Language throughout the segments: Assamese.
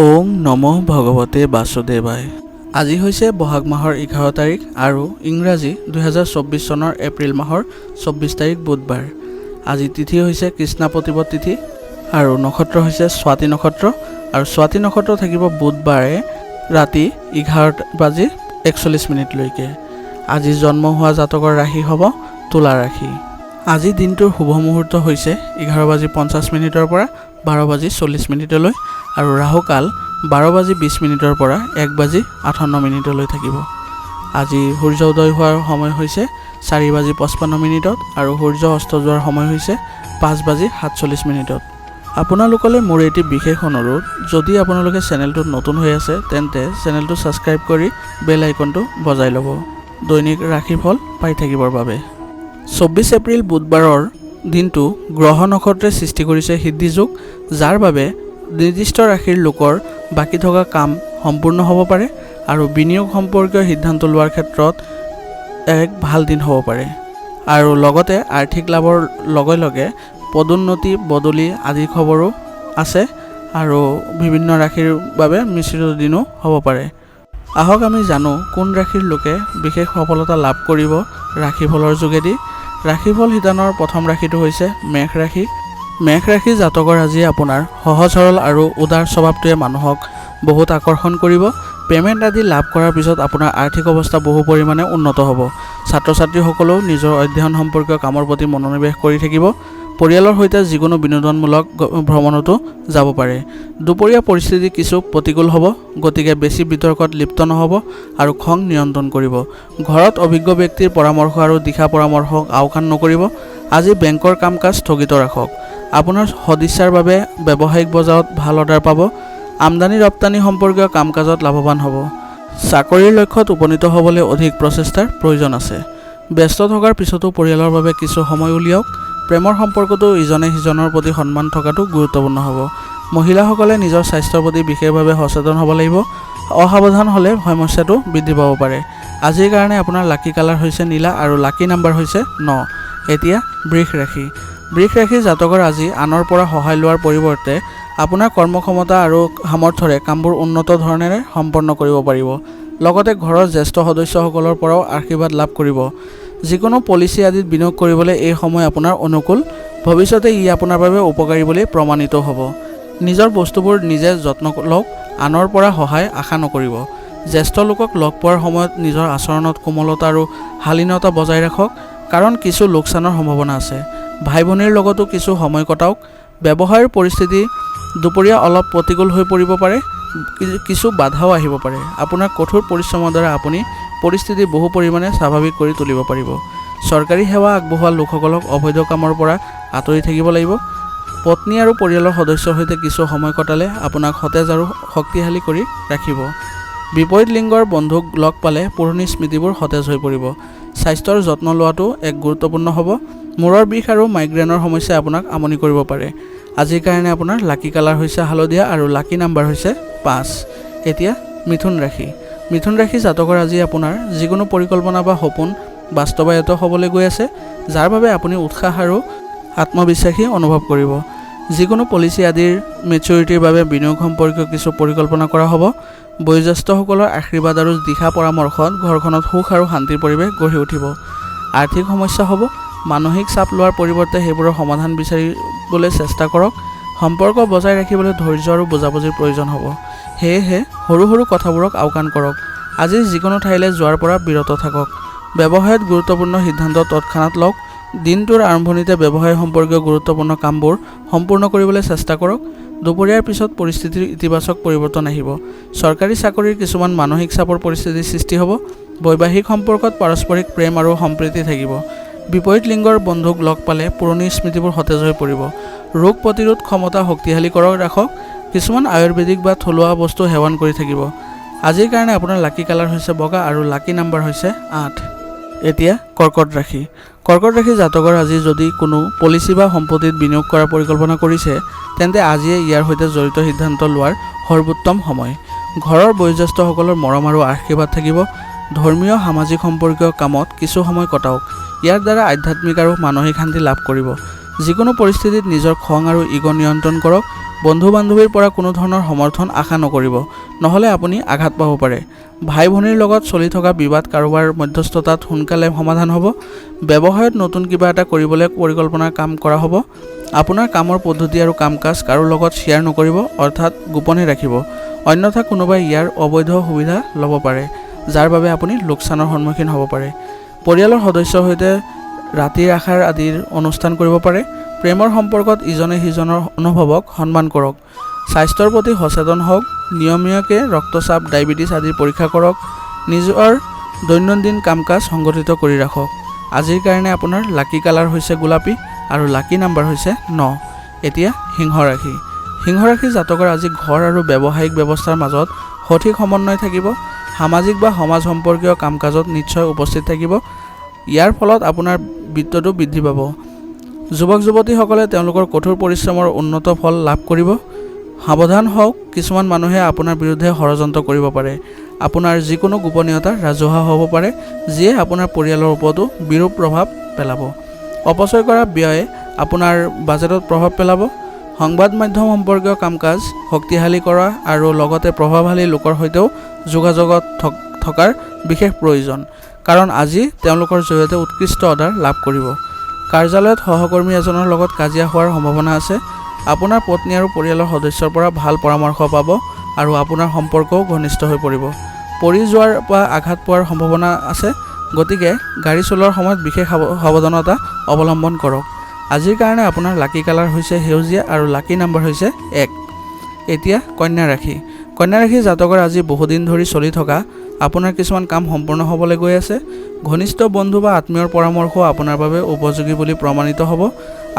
ওম নমঃ ভগৱতে বাসুদেৱায়। আজি হৈছে বহাগ মাহৰ 11 তাৰিখ আৰু ইংৰাজী 2024 চনৰ এপ্ৰিল মাহৰ 24 তাৰিখ বুধবাৰ। আজি তিথি হৈছে কৃষ্ণা প্ৰতিপদ তিথি আৰু নক্ষত্ৰ হৈছে স্বাতি নক্ষত্ৰ আৰু স্বাতি নক্ষত্ৰ থাকিব বুধবাৰে ৰাতি 11:41 লৈকে। আজি জন্ম হোৱা জাতকৰ ৰাশি হ'ব তুলা ৰাশি। আজি দিনটোৰ শুভ মুহূৰ্ত হৈছে 11:50 পৰা 12:40 আৰু ৰাহুকাল 12:20 পৰা 1:58 থাকিব। আজি সূৰ্য উদয় হোৱাৰ সময় হৈছে 4:55 আৰু সূৰ্য অস্ত যোৱাৰ সময় হৈছে 5:47। আপোনালোকলৈ মোৰ এটি বিশেষ অনুৰোধ, যদি আপোনালোকে চেনেলটোত নতুন হৈ আছে তেন্তে চেনেলটো ছাবস্ক্ৰাইব কৰি বেল আইকনটো বজাই ল'ব দৈনিক ৰাশিফল পাই থাকিবৰ বাবে। 24 এপ্ৰিল বুধবাৰৰ দিনটো গ্ৰহ নক্ষত্ৰে সৃষ্টি কৰিছে সিদ্ধি যোগ, যাৰ বাবে নিৰ্দিষ্ট ৰাশিৰ লোকৰ বাকী থকা কাম সম্পূৰ্ণ হ'ব পাৰে আৰু বিনিয়োগ সম্পৰ্কীয় সিদ্ধান্ত লোৱাৰ ক্ষেত্ৰত এক ভাল দিন হ'ব পাৰে আৰু লগতে আৰ্থিক লাভৰ লগে লগে পদোন্নতি বদলি আদি খবৰো আছে আৰু বিভিন্ন ৰাশিৰ বাবে মিশ্ৰিত দিনো হ'ব পাৰে। আহক আমি জানো কোন ৰাশিৰ লোকে বিশেষ সফলতা লাভ কৰিব ৰাশিফলৰ যোগেদি। ৰাশিফল শিতানৰ প্ৰথম ৰাশিটো হৈছে মেষ ৰাশি। মেষ ৰাশি জাতকৰ আজি আপোনাৰ সহজ সৰল আৰু উদাৰ স্বভাৱটোৱে মানুহক বহুত আকৰ্ষণ কৰিব। পে'মেণ্ট আদি লাভ কৰাৰ পিছত আপোনাৰ আৰ্থিক অৱস্থা বহু পৰিমাণে উন্নত হ'ব। ছাত্ৰ ছাত্ৰীসকলেও নিজৰ অধ্যয়ন সম্পৰ্কীয় কামৰ প্ৰতি মনোনিৱেশ কৰি থাকিব। পৰিয়ালৰ সৈতে যিকোনো বিনোদনমূলক ভ্ৰমণতো যাব পাৰে। দুপৰীয়া পৰিস্থিতি কিছু প্ৰতিকূল হ'ব, গতিকে বেছি বিতৰ্কত লিপ্ত নহ'ব আৰু খং নিয়ন্ত্ৰণ কৰিব। ঘৰত অভিজ্ঞ ব্যক্তিৰ পৰামৰ্শ আৰু দিশা পৰামৰ্শক আওকাণ নকৰিব। আজি বেংকৰ কাম কাজ স্থগিত ৰাখক। আপোনাৰ সদিচ্ছাৰ বাবে ব্যৱসায়িক বজাৰত ভাল অৰ্ডাৰ পাব। আমদানি ৰপ্তানি সম্পৰ্কীয় কাম কাজত লাভৱান হ'ব। চাকৰিৰ লক্ষ্যত উপনীত হ'বলৈ অধিক প্ৰচেষ্টাৰ প্ৰয়োজন আছে। ব্যস্ত থকাৰ পিছতো পৰিয়ালৰ বাবে কিছু সময় উলিয়াওক। প্ৰেমৰ সম্পৰ্কতো ইজনে সিজনৰ প্ৰতি সন্মান থকাটো গুৰুত্বপূৰ্ণ হ'ব। মহিলাসকলে নিজৰ স্বাস্থ্যৰ প্ৰতি বিশেষভাৱে সচেতন হ'ব লাগিব। অসাৱধান হ'লে সমস্যাটো বৃদ্ধি পাব পাৰে। আজিৰ কাৰণে আপোনাৰ লাকি কালাৰ হৈছে নীলা আৰু লাকি নাম্বাৰ হৈছে 9। এতিয়া বৃষ ৰাশি। বৃষ ৰাশি জাতকৰ আজি আনৰ পৰা সহায় লোৱাৰ পৰিৱৰ্তে আপোনাৰ কৰ্মক্ষমতা আৰু সামৰ্থ্যৰে কামবোৰ উন্নত ধৰণেৰে সম্পন্ন কৰিব পাৰিব। লগতে ঘৰৰ জ্যেষ্ঠ সদস্যসকলৰ পৰাও আশীৰ্বাদ লাভ কৰিব। যিকোনো পলিচি আদিত বিনিয়োগ কৰিবলৈ এই সময় আপোনাৰ অনুকূল। ভৱিষ্যতে ই আপোনাৰ বাবে উপকাৰী বুলি প্ৰমাণিত হ'ব। নিজৰ বস্তুবোৰ নিজে যত্ন লওক, আনৰ পৰা সহায় আশা নকৰিব। জ্যেষ্ঠ লোকক লগ পোৱাৰ সময়ত নিজৰ আচৰণত কোমলতা আৰু শালীনতা বজাই ৰাখক, কাৰণ কিছু লোকচানৰ সম্ভাৱনা আছে। ভাই ভনীৰ লগতো কিছু সময় কটাওক। ব্যৱসায়ৰ পৰিস্থিতি দুপৰীয়া অলপ প্ৰতিকূল হৈ পৰিব পাৰে, কিছু বাধাও আহিব পাৰে। আপোনাৰ কঠোৰ পৰিশ্ৰমৰ দ্বাৰা আপুনি পৰিস্থিতি বহু পৰিমাণে স্বাভাৱিক কৰি তুলিব পাৰিব। চৰকাৰী সেৱা আগবঢ়োৱা লোকসকলক অবৈধ কামৰ পৰা আঁতৰি থাকিব লাগিব। পত্নী আৰু পৰিয়ালৰ সদস্যৰ সৈতে কিছু সময় কটালে আপোনাক সতেজ আৰু শক্তিশালী কৰি ৰাখিব। বিপৰীত লিংগৰ বন্ধুক লগ পালে পুৰণি স্মৃতিবোৰ সতেজ হৈ পৰিব। স্বাস্থ্যৰ যত্ন লোৱাটো এক গুৰুত্বপূৰ্ণ হ'ব। মূৰৰ বিষ আৰু মাইগ্ৰেনৰ সমস্যাই আপোনাক আমনি কৰিব পাৰে। আজিৰ কাৰণে আপোনাৰ লাকি কালাৰ হৈছে হালধীয়া আৰু লাকি নাম্বাৰ হৈছে 5। এতিয়া মিথুন ৰাশি। মিথুন ৰাশি জাতকৰ আজি আপোনাৰ যিকোনো পৰিকল্পনা বা সপোন বাস্তৱায়িত হ'বলৈ গৈ আছে, যাৰ বাবে আপুনি উৎসাহ আৰু আত্মবিশ্বাসী অনুভৱ কৰিব। যিকোনো পলিচি আদিৰ মেচিউৰিটিৰ বাবে বিনিয়োগ সম্পৰ্কীয় কিছু পৰিকল্পনা কৰা হ'ব। বয়োজ্যেষ্ঠসকলৰ আশীৰ্বাদ আৰু দিশা পৰামৰ্শত ঘৰখনত সুখ আৰু শান্তিৰ পৰিৱেশ গঢ়ি উঠিব। আৰ্থিক সমস্যা হ'ব, মানসিক চাপ লোৱাৰ পৰিৱৰ্তে সেইবোৰৰ সমাধান বিচাৰিবলৈ চেষ্টা কৰক। সম্পৰ্ক বজাই ৰাখিবলৈ ধৈৰ্য আৰু বুজাবুজিৰ প্ৰয়োজন হ'ব। সেয়েহে সৰু সৰু কথাবোৰক আওকাণ কৰক। আজি যিকোনো ঠাইলৈ যোৱাৰ পৰা বিৰত থাকক। ব্যৱসায়ত গুৰুত্বপূৰ্ণ সিদ্ধান্ত তৎক্ষণাত লওক। দিনটোৰ আৰম্ভণিতে ব্যৱসায় সম্পৰ্কীয় গুৰুত্বপূৰ্ণ কামবোৰ সম্পূৰ্ণ কৰিবলৈ চেষ্টা কৰক। দুপৰীয়াৰ পিছত পৰিস্থিতিৰ ইতিবাচক পৰিৱৰ্তন আহিব। চৰকাৰী চাকৰিৰ কিছুমান মানসিক চাপৰ পৰিস্থিতিৰ সৃষ্টি হ'ব। বৈবাহিক সম্পৰ্কত পাৰস্পৰিক প্ৰেম আৰু সম্প্ৰীতি থাকিব। বিপৰীত লিংগৰ বন্ধুক লগ পালে পুৰণি স্মৃতিবোৰ সতেজ হৈ পৰিব। ৰোগ প্ৰতিৰোধ ক্ষমতা শক্তিশালী কৰি ৰাখক। কিছুমান আয়ুৰ্বেদিক বা থলুৱা বস্তু সেৱন কৰি থাকিব। আজিৰ কাৰণে আপোনাৰ লাকি কালাৰ হৈছে বগা আৰু লাকি নাম্বাৰ হৈছে 8। এতিয়া কৰ্কট ৰাশি। কৰ্কট ৰাশি জাতকৰ আজি যদি কোনো পলিচি বা সম্পত্তিত বিনিয়োগ কৰাৰ পৰিকল্পনা কৰিছে, তেন্তে আজিয়ে ইয়াৰ সৈতে জড়িত সিদ্ধান্ত লোৱাৰ সৰ্বোত্তম সময়। ঘৰৰ বয়োজ্যেষ্ঠসকলৰ মৰম আৰু আশীৰ্বাদ থাকিব। ধৰ্মীয় সামাজিক সম্পৰ্কীয় কামত কিছু সময় কটাওক। ইয়াৰ দ্বাৰা আধ্যাত্মিক আৰু মানসিক শান্তি লাভ কৰিব। যিকোনো পৰিস্থিতিত নিজৰ খং আৰু ইগ' নিয়ন্ত্ৰণ কৰক। বন্ধু বান্ধৱীৰ পৰা কোনো ধৰণৰ সমৰ্থন আশা নকৰিব, নহ'লে আপুনি আঘাত পাব পাৰে। ভাই ভনীৰ লগত চলি থকা বিবাদ কাৰোবাৰ মধ্যস্থতাত সোনকালে সমাধান হ'ব। ব্যৱসায়ত নতুন কিবা এটা কৰিবলৈ পৰিকল্পনাৰ কাম কৰা হ'ব। আপোনাৰ কামৰ পদ্ধতি আৰু কাম কাজ কাৰো লগত শ্বেয়াৰ নকৰিব, অৰ্থাৎ গোপনে ৰাখিব, অন্যথা কোনোবাই ইয়াৰ অবৈধ সুবিধা ল'ব পাৰে, যাৰ বাবে আপুনি লোকচানৰ সন্মুখীন হ'ব পাৰে। পৰিয়ালৰ সদস্যৰ সৈতে ৰাতিৰ আহাৰ আদিৰ অনুষ্ঠান কৰিব পাৰে। প্ৰেমৰ সম্পৰ্কত ইজনে সিজনৰ অনুভৱক সন্মান কৰক। স্বাস্থ্যৰ প্ৰতি সচেতন হওক, নিয়মীয়াকৈ ৰক্তচাপ, ডায়েবেটিছ আদিৰ পৰীক্ষা কৰক। নিজৰ দৈনন্দিন কাম কাজ সংগঠিত কৰি ৰাখক। আজিৰ কাৰণে আপোনাৰ লাকি কালাৰ হৈছে গোলাপী আৰু লাকি নাম্বাৰ হৈছে 9। এতিয়া সিংহ ৰাশি। সিংহ ৰাশি জাতকৰ আজি ঘৰ আৰু ব্যৱসায়িক ব্যৱস্থাৰ মাজত সঠিক সমন্বয় থাকিব। সামাজিক বা সমাজ সম্পৰ্কীয় কাম কাজত নিশ্চয় উপস্থিত থাকিব। ইয়াৰ ফলত আপোনাৰ বিত্তটো বৃদ্ধি পাব। যুৱক যুৱতীসকলে তেওঁলোকৰ কঠোৰ পৰিশ্ৰমৰ উন্নত ফল লাভ কৰিব। সাৱধান হওক, কিছুমান মানুহে আপোনাৰ বিৰুদ্ধে ষড়যন্ত্ৰ কৰিব পাৰে। আপোনাৰ যিকোনো গোপনীয়তা ৰাজহুৱা হ'ব পাৰে, যিয়ে আপোনাৰ পৰিয়ালৰ ওপৰতো বিৰূপ প্ৰভাৱ পেলাব। অপচয় কৰা ব্যয়ে আপোনাৰ বাজেটত প্ৰভাৱ পেলাব। সংবাদ মাধ্যম সম্পৰ্কীয় কাম কাজ শক্তিশালী কৰা আৰু লগতে প্ৰভাৱশালী লোকৰ সৈতেও যোগাযোগত থকাৰ বিশেষ প্ৰয়োজন, কাৰণ আজি তেওঁলোকৰ জৰিয়তে উৎকৃষ্ট অৰ্ডাৰ লাভ কৰিব। কাৰ্যালয়ত সহকৰ্মী এজনৰ লগত কাজিয়া হোৱাৰ সম্ভাৱনা আছে। আপোনাৰ পত্নী আৰু পৰিয়ালৰ সদস্যৰ পৰা ভাল পৰামৰ্শ পাব আৰু আপোনাৰ সম্পৰ্কও ঘনিষ্ঠ হৈ পৰিব। পৰি যোৱাৰ বা আঘাত পোৱাৰ সম্ভাৱনা আছে, গতিকে গাড়ী চলোৱাৰ সময়ত বিশেষ সাৱধানতা অৱলম্বন কৰক। আজিৰ কাৰণে আপোনাৰ লাকি কালাৰ হৈছে সেউজীয়া আৰু লাকি নাম্বাৰ হৈছে 1। এতিয়া কন্যা ৰাশি। কন্যা ৰাশি জাতকৰ আজি বহুদিন ধৰি চলি থকা আপোনাৰ কিছুমান কাম সম্পূৰ্ণ হ'বলৈ গৈ আছে। ঘনিষ্ঠ বন্ধু বা আত্মীয়ৰ পৰামৰ্শ আপোনাৰ বাবে উপযোগী বুলি প্ৰমাণিত হ'ব।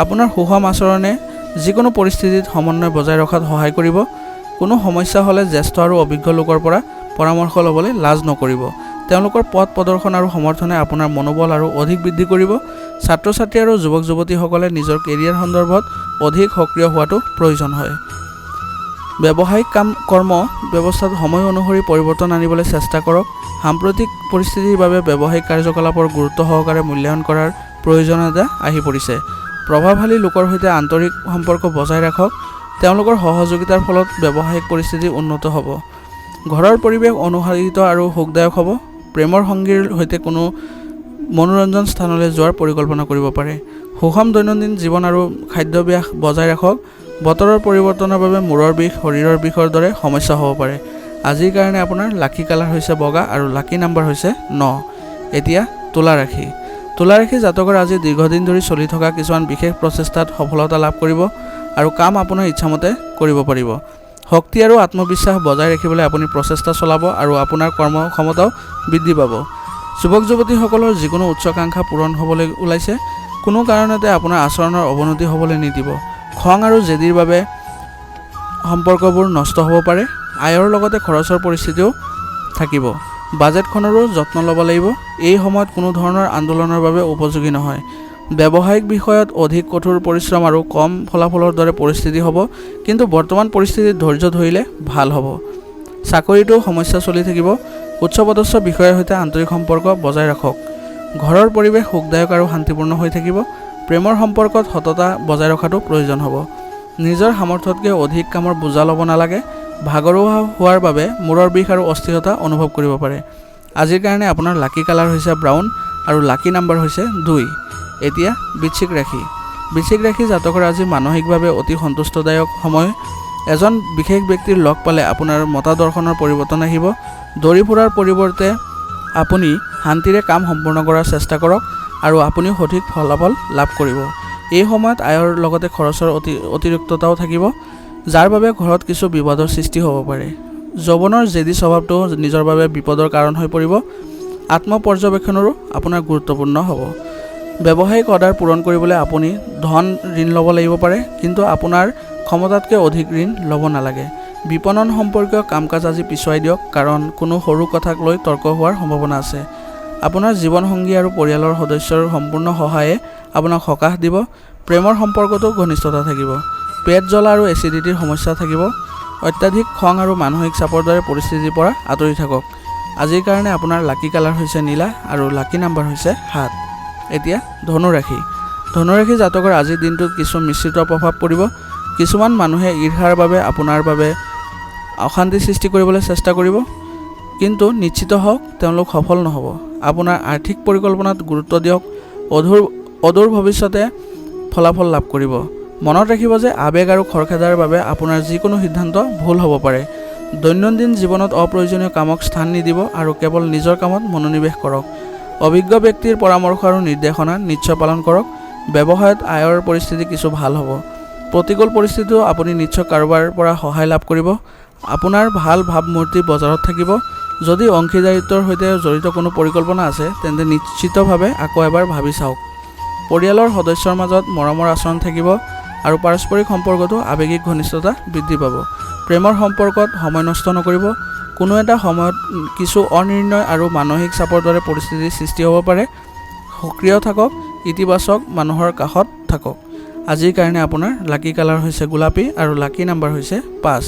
আপোনাৰ সুষম আচৰণে যিকোনো পৰিস্থিতিত সমন্বয় বজাই ৰখাত সহায় কৰিব। কোনো সমস্যা হ'লে জ্যেষ্ঠ আৰু অভিজ্ঞ লোকৰ পৰা পৰামৰ্শ ল'বলৈ লাজ নকৰিব। তেওঁলোকৰ পথ প্ৰদৰ্শন আৰু সমৰ্থনে আপোনাৰ মনোবল আৰু অধিক বৃদ্ধি কৰিব। ছাত্ৰ ছাত্ৰী আৰু যুৱক যুৱতীসকলে নিজৰ কেৰিয়াৰ সন্দৰ্ভত অধিক সক্ৰিয় হোৱাটো প্ৰয়োজন হয়। ব্যৱসায়িক কৰ্ম ব্যৱস্থাত সময় অনুসৰি পৰিৱৰ্তন আনিবলৈ চেষ্টা কৰক। সাম্প্ৰতিক পৰিস্থিতিৰ বাবে ব্যৱসায়িক কাৰ্যকলাপৰ গুৰুত্ব সহকাৰে মূল্যায়ন কৰাৰ প্ৰয়োজনীয়তা আহি পৰিছে। প্ৰভাৱশালী লোকৰ সৈতে আন্তৰিক সম্পৰ্ক বজাই ৰাখক। তেওঁলোকৰ সহযোগিতাৰ ফলত ব্যৱসায়িক পৰিস্থিতি উন্নত হ'ব। ঘৰৰ পৰিৱেশ অনুশাসিত আৰু সুখদায়ক হ'ব। প্ৰেমৰ সংগীৰ সৈতে কোনো মনোৰঞ্জন স্থানলৈ যোৱাৰ পৰিকল্পনা কৰিব পাৰে। সুষম দৈনন্দিন জীৱন আৰু খাদ্যাভ্যাস বজাই ৰাখক। বতৰৰ পৰিৱৰ্তনৰ বাবে মূৰৰ বিষ, শৰীৰৰ বিষৰ দৰে সমস্যা হ'ব পাৰে। আজিৰ কাৰণে আপোনাৰ লাকি কালাৰ হৈছে বগা আৰু লাকি নাম্বাৰ হৈছে 9। এতিয়া তুলা ৰাশি। তুলা ৰাশি জাতকৰ আজি দীৰ্ঘদিন ধৰি চলি থকা কিছুমান বিশেষ প্ৰচেষ্টাত সফলতা লাভ কৰিব আৰু কাম আপোনাৰ ইচ্ছামতে কৰিব পাৰিব। শক্তি আৰু আত্মবিশ্বাস বজাই ৰাখিবলৈ আপুনি প্ৰচেষ্টা চলাব আৰু আপোনাৰ কৰ্মক্ষমতাও বৃদ্ধি পাব। যুৱক যুৱতীসকলৰ যিকোনো উচ্চাকাংক্ষা পূৰণ হ'বলৈ ওলাইছে। কোনো কাৰণতে আপোনাৰ আচৰণৰ অৱনতি হ'বলৈ নিদিব। খং আৰু জেদীৰ বাবে সম্পৰ্কবোৰ নষ্ট হ'ব পাৰে। আয়ৰ লগতে খৰচৰ পৰিস্থিতিও থাকিব। বাজেটখনৰো যত্ন ল'ব লাগিব। এই সময়ত কোনো ধৰণৰ আন্দোলনৰ বাবে উপযোগী নহয়। ব্যৱসায়িক বিষয়ত অধিক কঠোৰ পৰিশ্ৰম আৰু কম ফলাফলৰ দৰে পৰিস্থিতি হ'ব, কিন্তু বৰ্তমান পৰিস্থিতিত ধৈৰ্য ধৰিলে ভাল হ'ব। চাকৰিতো সমস্যা চলি থাকিব। উচ্চপদস্থ বিষয়াৰ সৈতে আন্তৰিক সম্পৰ্ক বজাই ৰাখক। ঘৰৰ পৰিৱেশ সুখদায়ক আৰু শান্তিপূৰ্ণ হৈ থাকিব। প্ৰেমৰ সম্পৰ্কত সততা বজাই ৰখাটো প্ৰয়োজন হ'ব। নিজৰ সামৰ্থ্যতকৈ অধিক কামৰ বোজা ল'ব নালাগে। ভাগৰুৱা হোৱাৰ বাবে মূৰৰ বিষ আৰু অস্থিৰতা অনুভৱ কৰিব পাৰে। আজিৰ কাৰণে আপোনাৰ লাকি কালাৰ হৈছে ব্ৰাউন আৰু লাকি নাম্বাৰ হৈছে 2। এতিয়া বৃশ্চিক ৰাশি। বৃশ্চিক ৰাশি জাতকৰ আজি মানসিকভাৱে অতি সন্তুষ্টদায়ক সময়। এজন বিশেষ ব্যক্তিৰ লগ পালে আপোনাৰ মতাদৰ্শনৰ পৰিৱৰ্তন আহিব। দৌৰি ফুৰাৰ পৰিৱৰ্তে আপুনি শান্তিৰে কাম সম্পূৰ্ণ কৰাৰ চেষ্টা কৰক আৰু আপুনিও সঠিক ফলাফল লাভ কৰিব। এই সময়ত আয়ৰ লগতে খৰচৰ অতিৰিক্ততাও থাকিব, যাৰ বাবে ঘৰত কিছু বিবাদৰ সৃষ্টি হ'ব পাৰে। যৌৱনৰ জেদী স্বভাৱটো নিজৰ বাবে বিপদৰ কাৰণ হৈ পৰিব। আত্মপৰ্যবেক্ষণৰো আপোনাৰ গুৰুত্বপূৰ্ণ হ'ব। ব্যৱসায়িক অৰ্ডাৰ পূৰণ কৰিবলৈ আপুনি ধন ঋণ ল'ব লাগিব পাৰে, কিন্তু আপোনাৰ ক্ষমতাতকৈ অধিক ঋণ ল'ব নালাগে। বিপণন সম্পৰ্কীয় কাম কাজ আজি পিছুৱাই দিয়ক, কাৰণ কোনো সৰু কথাক লৈ তৰ্ক হোৱাৰ সম্ভাৱনা আছে। আপোনাৰ জীৱনসংগী আৰু পৰিয়ালৰ সদস্যৰ সম্পূৰ্ণ সহায়ে আপোনাক সকাহ দিব। প্ৰেমৰ সম্পৰ্কতো ঘনিষ্ঠতা থাকিব। পেট জ্বলা আৰু এচিডিটিৰ সমস্যা থাকিব। অত্যাধিক খং আৰু মানসিক চাপৰ দৰে পৰিস্থিতিৰ পৰা আঁতৰি থাকক। আজিৰ কাৰণে আপোনাৰ লাকি কালাৰ হৈছে নীলা আৰু লাকি নাম্বাৰ হৈছে 7। এতিয়া ধনু ৰাশি। ধনু ৰাশি জাতকৰ আজিৰ দিনটোত কিছু মিশ্ৰিত প্ৰভাৱ পৰিব। কিছুমান মানুহে ঈৰ্ষাৰ বাবে আপোনাৰ বাবে অশান্তি সৃষ্টি কৰিবলৈ চেষ্টা কৰিব, কিন্তু নিশ্চিত হওক তেওঁলোক সফল নহ'ব। আপোনাৰ আৰ্থিক পৰিকল্পনাত গুৰুত্ব দিয়ক, অদূৰ ভৱিষ্যতে ফলাফল লাভ কৰিব। মনত ৰাখিব যে আৱেগ আৰু খৰখেদাৰ বাবে আপোনাৰ যিকোনো সিদ্ধান্ত ভুল হ'ব পাৰে। দৈনন্দিন জীৱনত অপ্ৰয়োজনীয় কামক স্থান নিদিব আৰু কেৱল নিজৰ কামত মনোনিৱেশ কৰক। অভিজ্ঞ ব্যক্তিৰ পৰামৰ্শ আৰু নিৰ্দেশনা নিশ্চয় পালন কৰক। ব্যৱসায়ত আয়ৰ পৰিস্থিতি কিছু ভাল হ'ব। প্ৰতিকূল পৰিস্থিতিও আপুনি নিশ্চয় কাৰোবাৰ পৰা সহায় লাভ কৰিব। আপোনাৰ ভাল ভাৱমূৰ্তি বজাৰত থাকিব। যদি অংশীদাৰিত্বৰ সৈতে জড়িত কোনো পৰিকল্পনা আছে তেন্তে নিশ্চিতভাৱে আকৌ এবাৰ ভাবি চাওক। পৰিয়ালৰ সদস্যৰ মাজত মৰমৰ আচৰণ থাকিব আৰু পাৰস্পৰিক সম্পৰ্কতো আৱেগিক ঘনিষ্ঠতা বৃদ্ধি পাব। প্ৰেমৰ সম্পৰ্কত সময় নষ্ট নকৰিব। কোনো এটা সময়ত কিছু অনিৰ্ণয় আৰু মানসিক চাপৰ দৰে পৰিস্থিতিৰ সৃষ্টি হ'ব পাৰে। সক্ৰিয় থাকক, ইতিবাচক মানুহৰ কাষত থাকক। আজিৰ কাৰণে আপোনাৰ লাকি কালাৰ হৈছে গোলাপী আৰু লাকি নাম্বাৰ হৈছে 5।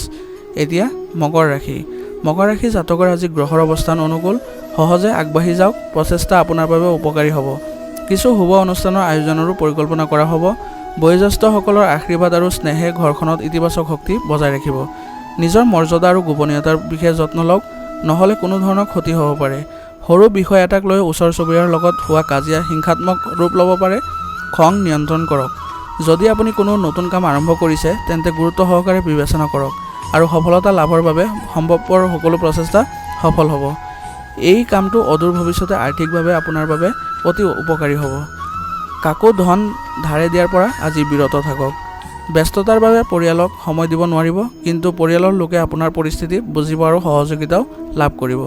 এতিয়া মকৰ ৰাশি। মকৰ ৰাশি জাতকৰ আজি গ্ৰহৰ অৱস্থান অনুকূল। সহজে আগবাঢ়ি যাওক, প্ৰচেষ্টা আপোনাৰ বাবে উপকাৰী হ'ব। কিছু শুভ অনুষ্ঠানৰ আয়োজনৰো পৰিকল্পনা কৰা হ'ব। বয়োজ্যেষ্ঠসকলৰ আশীৰ্বাদ আৰু স্নেহে ঘৰখনত ইতিবাচক শক্তি বজাই ৰাখিব। নিজৰ মৰ্যাদা আৰু গোপনীয়তাৰ বিশেষ যত্ন লওক, নহ'লে কোনো ধৰণৰ ক্ষতি হ'ব পাৰে। সৰু বিষয় এটাক লৈ ওচৰ চুবুৰীয়াৰ লগত হোৱা কাজিয়া হিংসাত্মক ৰূপ ল'ব পাৰে। খং নিয়ন্ত্ৰণ কৰক। যদি আপুনি কোনো নতুন কাম আৰম্ভ কৰিছে তেন্তে গুৰুত্ব সহকাৰে বিবেচনা কৰক আৰু সফলতা লাভৰ বাবে সম্ভৱপৰ সকলো প্ৰচেষ্টা সফল হ'ব। এই কামটো অদূৰ ভৱিষ্যতে আৰ্থিকভাৱে আপোনাৰ বাবে অতি উপকাৰী হ'ব। কাকো ধন ধাৰে দিয়াৰ পৰা আজি বিৰত থাকক। ব্যস্ততাৰ বাবে পৰিয়ালক সময় দিব নোৱাৰিব, কিন্তু পৰিয়ালৰ লোকে আপোনাৰ পৰিস্থিতি বুজিব আৰু সহযোগিতাও লাভ কৰিব।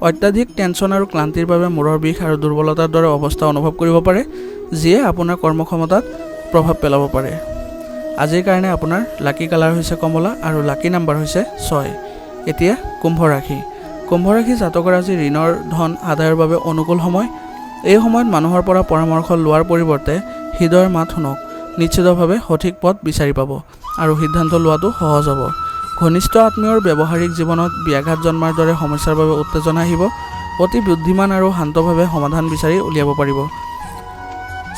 অত্যাধিক টেনচন আৰু ক্লান্তিৰ বাবে মূৰৰ বিষ আৰু দুৰ্বলতাৰ দৰে অৱস্থা অনুভৱ কৰিব পাৰে, যিয়ে আপোনাৰ কৰ্মক্ষমতাত প্ৰভাৱ পেলাব পাৰে। আজিৰ কাৰণে আপোনাৰ লাকি কালাৰ হৈছে কমলা আৰু লাকি নাম্বাৰ হৈছে 6। এতিয়া কুম্ভ ৰাশি। কুম্ভ ৰাশি জাতকৰ আজি ঋণৰ ধন আদায়ৰ বাবে অনুকূল সময়। এই সময়ত মানুহৰ পৰা পৰামৰ্শ লোৱাৰ পৰিৱৰ্তে হৃদয়ৰ মাত শুনক। নিশ্চিতভাৱে সঠিক পথ বিচাৰি পাব আৰু সিদ্ধান্ত লোৱাটো সহজ হ'ব। ঘনিষ্ঠ আত্মীয়ৰ ব্যৱহাৰিক জীৱনত ব্যাঘাত জন্মাৰ দৰে সমস্যাৰ বাবে উত্তেজনা আহিব। অতি বুদ্ধিমান আৰু শান্তভাৱে সমাধান বিচাৰি উলিয়াব পাৰিব।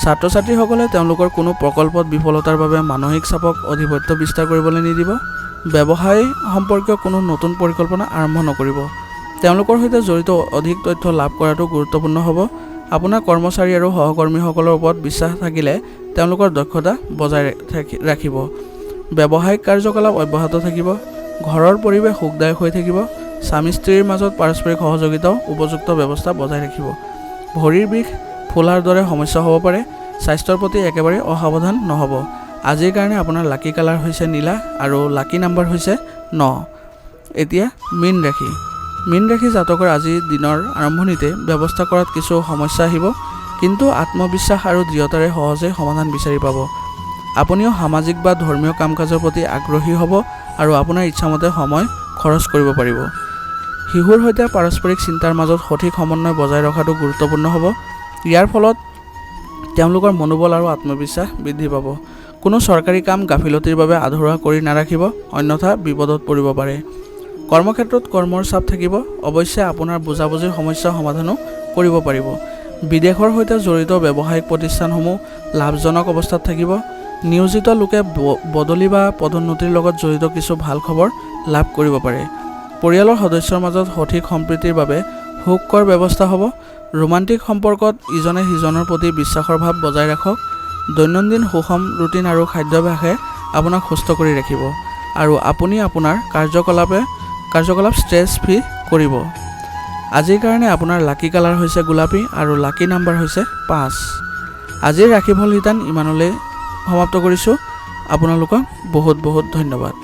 ছাত্ৰ ছাত্ৰীসকলে তেওঁলোকৰ কোনো প্ৰকল্পত বিফলতাৰ বাবে মানসিক চাপক আধিপত্য বিস্তাৰ কৰিবলৈ নিদিব। ব্যৱসায় সম্পৰ্কীয় কোনো নতুন পৰিকল্পনা আৰম্ভ নকৰিব। তেওঁলোকৰ সৈতে জড়িত অধিক তথ্য লাভ কৰাটো গুৰুত্বপূৰ্ণ হ'ব। আপোনাৰ কৰ্মচাৰী আৰু সহকৰ্মীসকলৰ ওপৰত বিশ্বাস থাকিলে তেওঁলোকৰ দক্ষতা বজাই ৰাখিব। ব্যৱসায়িক কাৰ্যকলাপ অব্যাহত থাকিব। ঘৰৰ পৰিৱেশ সুখদায়ক হৈ থাকিব। স্বামী স্ত্ৰীৰ মাজত পাৰস্পৰিক সহযোগিতাও উপযুক্ত ব্যৱস্থা বজাই ৰাখিব। ভৰিৰ বিষ, ফুলাৰ দৰে সমস্যা হ'ব পাৰে। স্বাস্থ্যৰ প্ৰতি একেবাৰে অসাৱধান নহ'ব। আজিৰ কাৰণে আপোনাৰ লাকি কালাৰ হৈছে নীলা আৰু লাকি নাম্বাৰ হৈছে 9। এতিয়া মীন ৰাশি। মীন ৰাশি জাতকৰ আজি দিনৰ আৰম্ভণিতে ব্যৱস্থা কৰাত কিছু সমস্যা আহিব, কিন্তু আত্মবিশ্বাস আৰু দৃঢ়তাৰে সহজে সমাধান বিচাৰি পাব। আপুনিও সামাজিক বা ধৰ্মীয় কাম কাজৰ প্ৰতি আগ্ৰহী হ'ব আৰু আপোনাৰ ইচ্ছামতে সময় খৰচ কৰিব পাৰিব। শিশুৰ সৈতে পাৰস্পৰিক চিন্তাৰ মাজত সঠিক সমন্বয় বজাই ৰখাটো গুৰুত্বপূৰ্ণ হ'ব। ইয়াৰ ফলত তেওঁলোকৰ মনোবল আৰু আত্মবিশ্বাস বৃদ্ধি পাব। কোনো চৰকাৰী কাম গাফিলতিৰ বাবে আধৰুৱা কৰি নাৰাখিব, অন্যথা বিপদত পৰিব পাৰে। কৰ্মক্ষেত্ৰত কৰ্মৰ চাপ থাকিব, অৱশ্যে আপোনাৰ বুজাবুজিৰ সমস্যা সমাধানো কৰিব পাৰিব। বিদেশৰ সৈতে জড়িত ব্যৱসায়িক প্ৰতিষ্ঠানসমূহ লাভজনক অৱস্থাত থাকিব। নিয়োজিত লোকে বদলি বা পদোন্নতিৰ লগত জড়িত কিছু ভাল খবৰ লাভ কৰিব পাৰে। পৰিয়ালৰ সদস্যৰ মাজত সঠিক সম্প্ৰীতিৰ বাবে সুখকৰ ব্যৱস্থা হ'ব। ৰোমান্টিক সম্পৰ্কত ইজনে সিজনৰ প্ৰতি বিশ্বাসৰ ভাৱ বজাই ৰাখক। দৈনন্দিন সুষম ৰুটিন আৰু খাদ্যাভ্যাসে আপোনাক সুস্থ কৰি ৰাখিব আৰু আপুনি আপোনাৰ কাৰ্যকলাপ ষ্ট্ৰেছ ফ্ৰী কৰিব। আজিৰ কাৰণে আপোনাৰ লাকি কালাৰ হৈছে গোলাপী আৰু লাকি নাম্বাৰ হৈছে 5। আজিৰ ৰাশিফল শিতান ইমানলৈ সমাপ্ত কৰিছোঁ। আপোনালোকক বহুত বহুত ধন্যবাদ।